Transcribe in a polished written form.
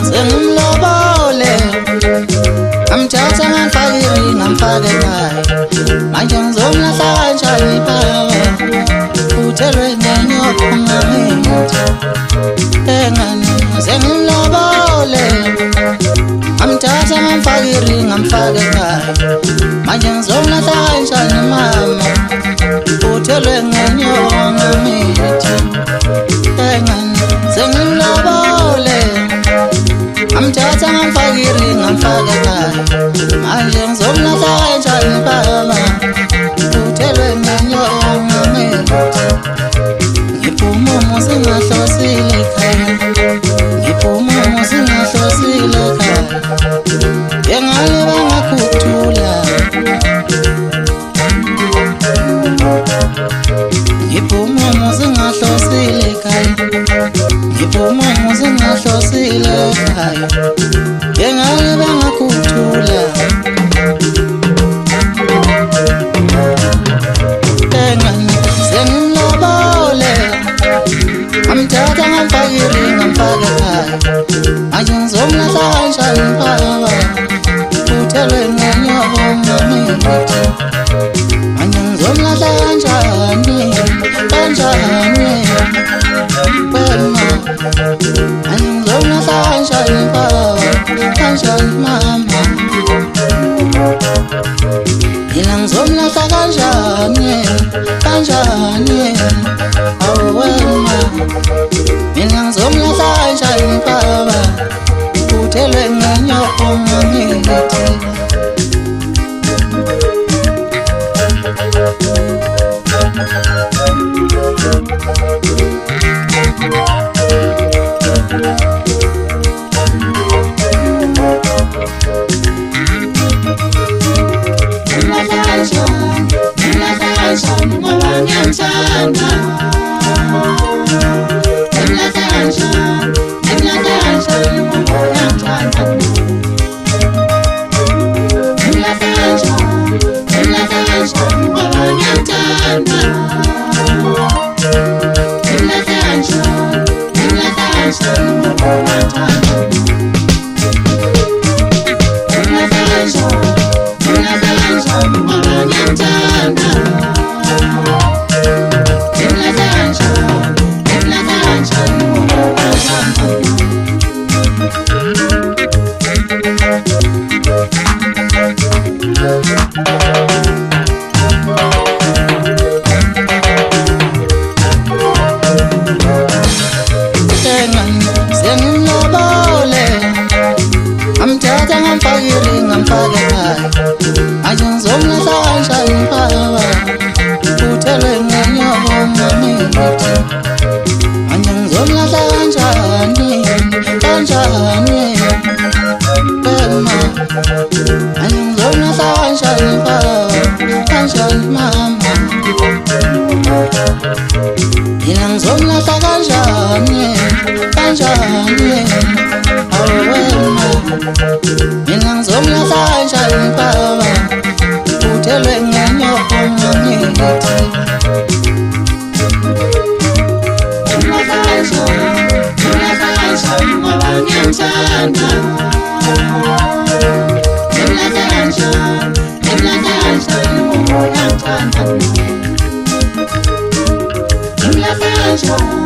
Sengimlobole ngamthatha ngamfakiri ngamfaka ekhaya manje ngizomlahla kanjani baba uthelwe ngenyoko ngamithi engane sengimlobole ngamthatha ngamfakiri ngamfaka ekhaya manje ngizomlahla kanjani mama uthelwe ngenyoko ngamithi engane sengimlobole ngamthatha ngamfakiri ngamfaka ekhaya manje ngizomlahla kanjani baba uthelwe ngenyoko ngamithi ngiphuma umuzi ngahlosile ekhaya ngiphuma umuzi ngahlosile ekhaya bengale bangakhuthula ngiphuma umuzi ngahlosile ekhaya ngiphuma umuzi ngahlosile ekhaya bengale bangakhuthula engane sengimlobole ngamthatha ngamfakiri ngamfaka ekhaya manje ngizomlahla kanjani baba uthelwe ngenyoko ngamithi manje ngizomlahla kanjani wema manje ngizomlahla kanjani baba kanjani mama mina ngizomlahla kanjani awu wema mina ngizomlahla kanjani baba uthelwe ngenyoko ngamithi sengimlobole ngamthatha ngamfakiri ngamfaka ekhaya manje ngizomlahla kanjani baba uthelwe ngenyoko ngamithi manje ngizomlahla kanjani wema manje ngizomlahla kanjani baba kanjani mama mina ngizomlahla kanjani awu wema mina ngizomlahla kanjani baba uthelwe ngenyoko ngamithi ngimlahla kanjani ngoba ngiyamthanda ngimlahla kanjani ngoba ngiyamthanda ngimlahla kanjani